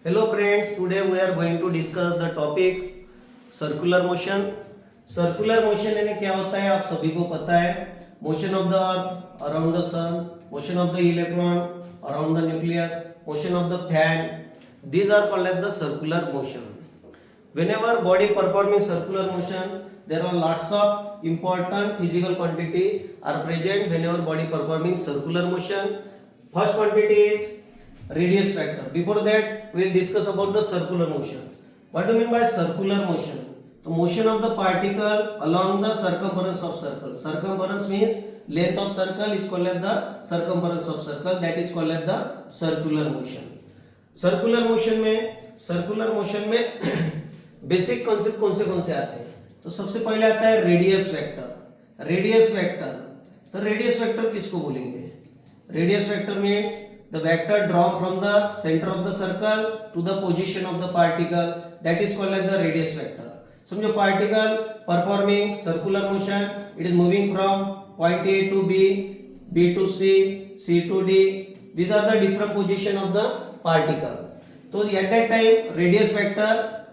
Hello friends, today we are going to discuss the topic circular motion. Circular motion यानी क्या होता है आप सभी को पता है. Motion of the earth around the sun, motion of the electron around the nucleus, motion of the fan. These are called as the circular motion. Whenever body performing circular motion, there are lots of important physical quantity are present whenever body performing circular motion. First quantity is radius factor. Before that, we will discuss about the circular motion. What do you mean by circular motion? The motion of the particle along the circumference of circle. Circumference means length of circle is called as the circumference of circle. That is called as the circular motion. Circular motion में basic concept कौन से आते हैं? तो सबसे पहले आता है रेडियस वेक्टर. तो रेडियस वेक्टर किसको बोलेंगे? Radius vector means the vector drawn from the center of the circle to the position of the particle, that is called as the radius vector. समझो particle performing circular motion, it is moving from point A to B, B to C, C to D. These are the different position of the particle. So at that time radius vector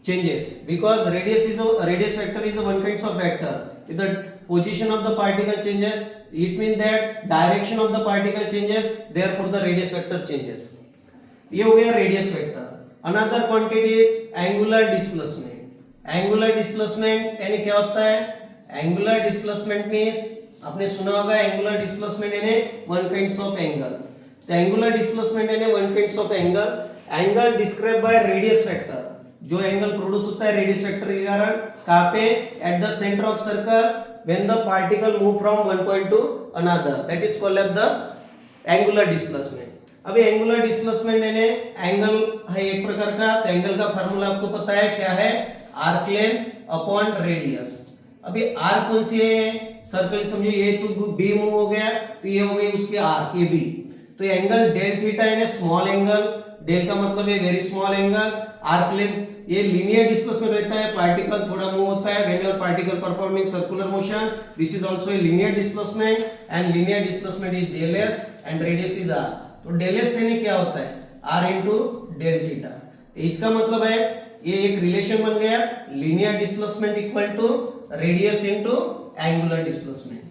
changes because radius vector is a one kind of vector. If the position of the particle changes, it means that direction of the particle changes, therefore the radius vector changes. ये हो गया radius vector. Another quantity is angular displacement. Angular displacement यानी क्या होता है? Angular displacement means आपने सुना होगा angular displacement यानी one kinds of angle. तो angular displacement यानी one kinds of angle. Angle described by radius vector. जो एंगल प्रोड्यूस होता है रेडियस वेक्टर के कारण कहां पे? At the centre of circle when the particle move from one point to another, that is called as the angular displacement. अभी angular displacement यानी angle है एक प्रकार का. तो एंगल का फार्मूला आपको पता है क्या है? Arc length upon radius. अभी आर्क कौन सी है? सर्कल समझो ए टू बी मूव हो गया तो ये हो गई उसकी आर्क ए बी. तो एंगल डेल थीटा यानी स्मॉल एंगल. डेल का मतलब है very small angle. Arc length ये लीनियर डिस्प्लेसमेंट रहता है. पार्टिकल थोड़ा मूव होता है whenever particle performing circular motion. This is also a linear displacement and linear displacement is del s and radius is r. तो डेल एस यानी क्या होता है? R into del theta. इसका मतलब है ये एक रिलेशन बन गया linear displacement equal to radius into angular displacement.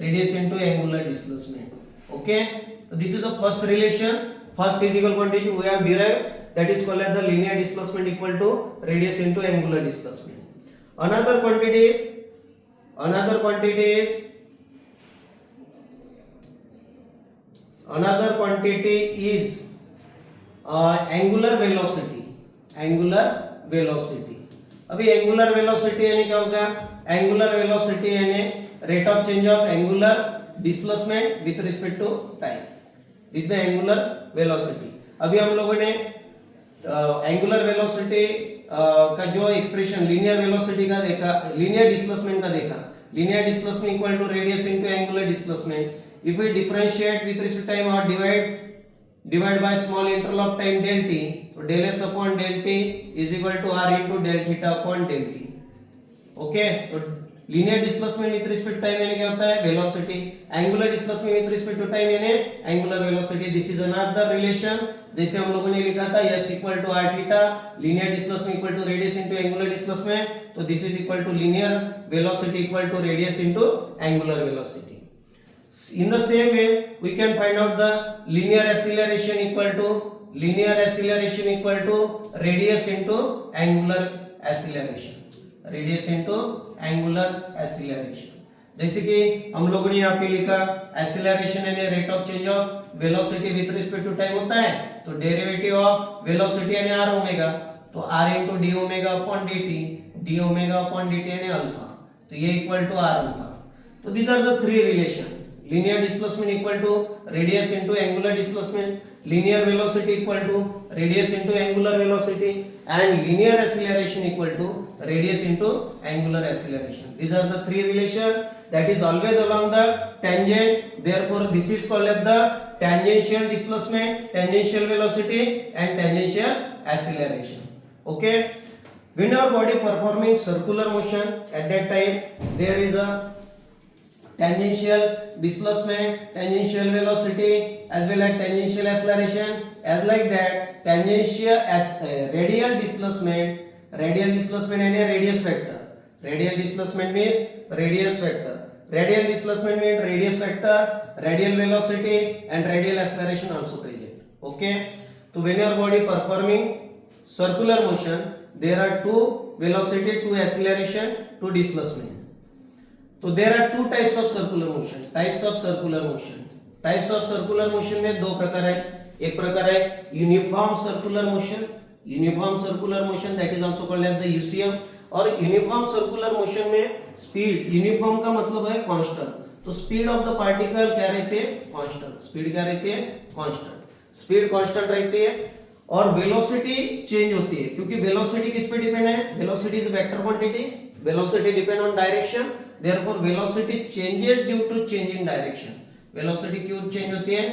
Radius into angular displacement. Okay, तो this is the first relation. First physical quantity we have derived, that is called as the linear displacement equal to radius into angular displacement. Another quantity is angular velocity. अभी angular velocity यानी क्या होगा? Angular velocity यानी rate of change of angular displacement with respect to time. This is the angular velocity. अभी हम लोगों ने angular velocity का जो एक्सप्रेशन लीनियर वेलोसिटी का देखा, लीनियर डिस्प्लेसमेंट का देखा. Linear displacement equal to radius into angular displacement. If we differentiate with respect to time और divide by small interval of time del T, तो del S upon del T is equal to R into del theta upon del T. Okay, तो linear displacement with respect time यानी क्या होता है? Velocity. Angular displacement with respect to time यानी angular velocity. This is another relation. जैसे हम लोगों ने लिखा था s equal to R theta, linear displacement equal to radius into angular displacement. तो this is equal to linear velocity equal to radius into angular velocity. In the same way we can find out the linear acceleration equal to radius into angular acceleration. जैसे कि हम लोगों ने यहाँ पे लिखा acceleration यानी rate of change of velocity with respect to time होता है. तो डेरिवेटिव ऑफ वेलोसिटी यानी आर ओमेगा. तो r into d omega upon d omega upon d t यानी अल्फा. तो ये इक्वल टू आर अल्फा. तो these are the three relation. linear displacement equal to radius into angular displacement, linear velocity equal to radius into angular velocity, and linear acceleration equal to radius into angular acceleration. These are the three relations that is always along the tangent. Therefore this is called as the tangential displacement, tangential velocity and tangential acceleration. Okay, when our body performing circular motion, at that time there is a tangential displacement, tangential velocity, as well as tangential acceleration. As like that, radial displacement and a radius vector. Radial displacement means radius vector. Radial displacement means radius vector, radial velocity, and radial acceleration also present. Okay. So when your body performing circular motion, there are two velocity, two acceleration, two displacement. तो there are two types of circular motion. Types of circular motion. Types of circular motion में दो प्रकार है. एक प्रकार है uniform circular motion. Uniform circular motion that is also called as the UCM. और uniform circular motion में speed. Uniform का मतलब है constant. तो speed of the particle क्या रहती है? Constant. Speed क्या रहती है? Constant. Speed constant रहती है और velocity change होती है. क्योंकि velocity किस पे डिपेंड है? Velocity is vector quantity. Velocity depend on direction. Therefore velocity changes due to change in direction. Velocity क्यों change होती है?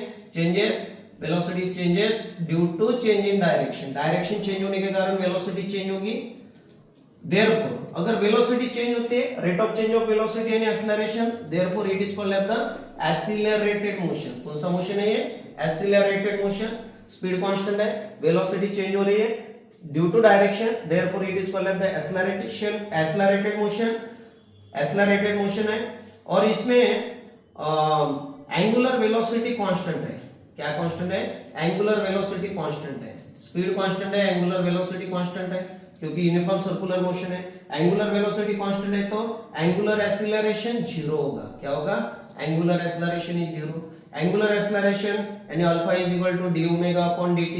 Velocity changes due to change in direction. Direction change होने के कारण velocity change होगी. Therefore अगर velocity change होती है, rate of change of velocity and acceleration, therefore it is called as the accelerated motion. कौन सा motion है ये? Accelerated motion. Speed constant है, velocity change हो रही है due to direction. Therefore it is called as the accelerated motion. Accelerated motion है और इसमें एंगुलर वेलोसिटी कांस्टेंट है. क्या कांस्टेंट है? एंगुलर वेलोसिटी कांस्टेंट है. स्पीड कांस्टेंट है, एंगुलर वेलोसिटी कांस्टेंट है क्योंकि यूनिफॉर्म सर्कुलर मोशन है. एंगुलर वेलोसिटी कांस्टेंट है तो एंगुलर एक्सीलरेशन जीरो होगा. क्या होगा? Angular acceleration is zero. Angular acceleration यानी alpha is equal to D omega upon dt,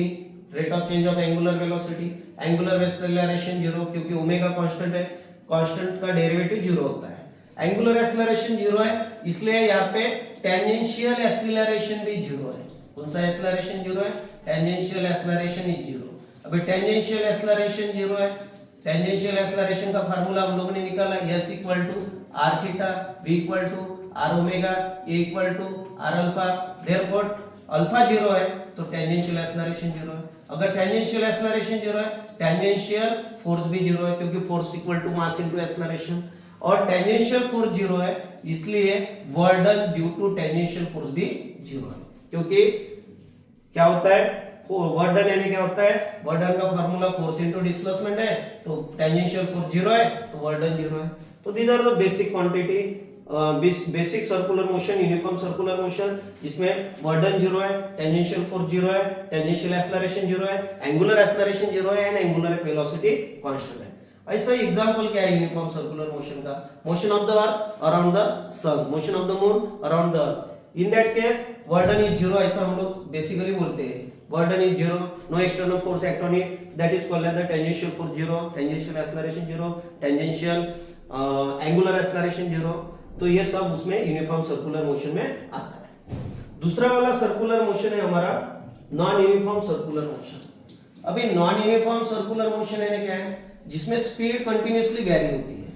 rate of change of angular velocity. Angular acceleration zero क्योंकि omega constant है, constant का derivative zero होता है. Angular acceleration zero है इसलिए यहाँ पे टेंजेंशियल एक्सीलरेशन भी जीरो है. कौन सा एक्सीलरेशन जीरो है? Tangential acceleration is zero. अभी टेंजेंशियल एक्सीलरेशन जीरो है. टेंजेंशियल एक्सीलरेशन का फार्मूला हम लोगों ने निकाला s equal to r theta, v equal to r omega, a equal to r alpha. Therefore alpha zero है तो टेंजेंशियल एक्सीलरेशन जीरो है. अगर टेंजेंशियल एक्सीलरेशन जीरो है, टेंजेंशियल फोर्स भी जीरो है क्योंकि force equal to mass into acceleration. और tangential force zero है इसलिए वर्डन ड्यू टू टेंजेंशियल फोर्स भी जीरो है. क्योंकि क्या होता है? वर्डन यानी क्या होता है? वर्डन का फार्मूला फोर्स इनटू डिस्प्लेसमेंट है तो टेंजेंशियल फोर्स जीरो है तो वर्डन जीरो है. तो these are the basic quantity. Basic circular motion, uniform circular motion, इसमें वर्डन जीरो है, टेंजेंशियल फोर्स जीरो है, टेंजेंशियल एक्सीलरेशन जीरो है, एंगुलर एक्सीलरेशन जीरो है एंड एंगुलर वेलोसिटी कांस्टेंट है. ऐसा एग्जांपल क्या है यूनिफॉर्म सर्कुलर मोशन का? Motion of the earth around the sun, motion of the moon around the earth. In that case work done is zero, ऐसा हम लोग basically बोलते हैं. वर्डन is zero, no external force act on it, that is called as the tangential force zero, tangential acceleration zero, tangential angular acceleration zero. तो ये सब उसमें uniform circular motion में आता है. दूसरा वाला सर्कुलर मोशन है हमारा नॉन यूनिफॉर्म सर्कुलर मोशन. अभी नॉन यूनिफॉर्म सर्कुलर मोशन है क्या है? जिसमें स्पीड कंटिन्यूअसली वेरी होती है.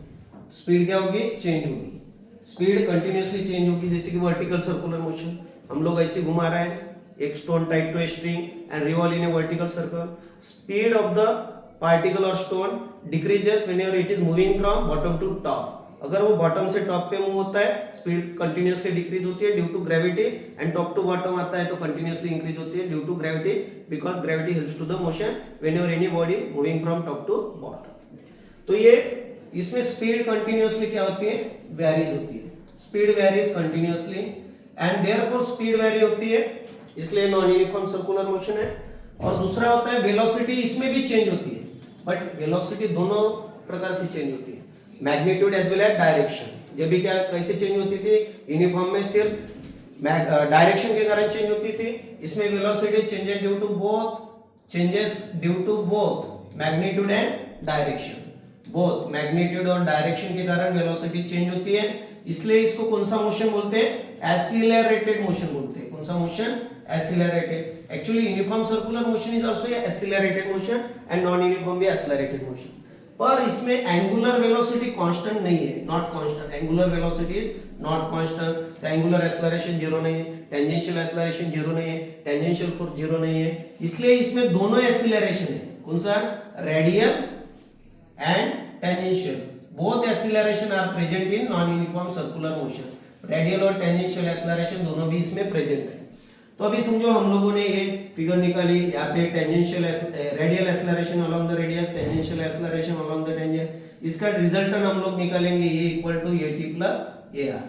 स्पीड क्या होगी? चेंज होगी. स्पीड कंटिन्यूअसली चेंज होगी. जैसे कि वर्टिकल सर्कुलर मोशन, हम लोग ऐसे घुमा रहे हैं एक stone tied to a string and revolve in a vertical circle. Speed of the particle और stone decreases whenever it is moving from bottom to top. अगर वो बॉटम से टॉप पे मूव होता है स्पीड कंटिन्यूअसली डिक्रीज होती है due to gravity, and top to bottom आता है तो कंटिन्यूअसली इंक्रीज होती है due to gravity, because gravity helps to the motion whenever any body moving from top to bottom. तो ये इसमें स्पीड कंटिन्यूअसली क्या होती है? वेरीज होती है. Speed varies continuously and therefore speed very होती है, इसलिए नॉन यूनिफॉर्म सर्कुलर मोशन है. और दूसरा होता है वेलोसिटी, इसमें भी चेंज होती है बट वेलोसिटी दोनों प्रकार से चेंज होती है, magnitude as well as direction. जब भी क्या कैसे चेंज होती थी? यूनिफॉर्म में सिर्फ डायरेक्शन के कारण चेंज होती थी. इसमें velocity changes due to both magnitude and direction. Both magnitude और डायरेक्शन के कारण वेलोसिटी चेंज होती है, इसलिए इसको कौन सा मोशन बोलते हैं? एक्सीलरेटेड मोशन बोलते हैं. कौन सा motion? Accelerated. Actually uniform circular motion is also accelerated motion and non uniform भी एक्सीलरेटेड मोशन. पर इसमें एंगुलर वेलोसिटी कांस्टेंट नहीं है, not constant. Angular velocity is not constant. Angular acceleration zero नहीं है, टेंजेंशियल एक्सीलरेशन जीरो नहीं है, tangential force zero नहीं है. इसलिए इसमें दोनों एक्सीलरेशन है. कौन सा? Radial and tangential. Both acceleration are present in non uniform circular motion. Radial और टेंजेंशियल एक्सेलरेशन दोनों भी इसमें प्रेजेंट है। तो अभी समझो हम लोगों ने ये फिगर निकाली, यहाँ पे tangential radial acceleration along the radius, tangential acceleration along the tangent, इसका रिजल्टेंट हम लोग निकालेंगे A equal to A T plus A R.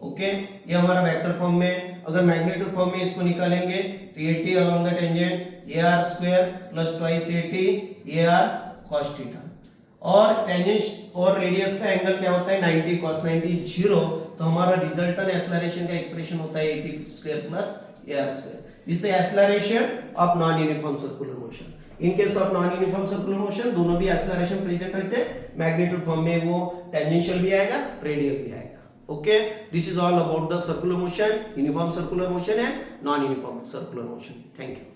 Okay, ये हमारा वेक्टर फॉर्म में, अगर मैग्नीट्यूड फॉर्म में इसको निकालेंगे तो A T along the tangent A R square plus twice A T A R cos theta, और टेंजेंट और रेडियस का एंगल क्या होता है 90 cos 90 0, तो हमारा रिजल्टेंट एक्सेलरेशन का एक्सप्रेशन होता है A T square plus A are square. Is the acceleration of non uniform circular motion. In case of non uniform circular motion दोनों भी एक्सेलरेशन प्रेजेंट रहते हैं, मैग्नीट्यूड फॉर्म में वो टेंजेंशियल भी आएगा, रेडियल भी आएगा। Okay, this is all about the circular motion, uniform circular motion and non-uniform circular motion. Thank you.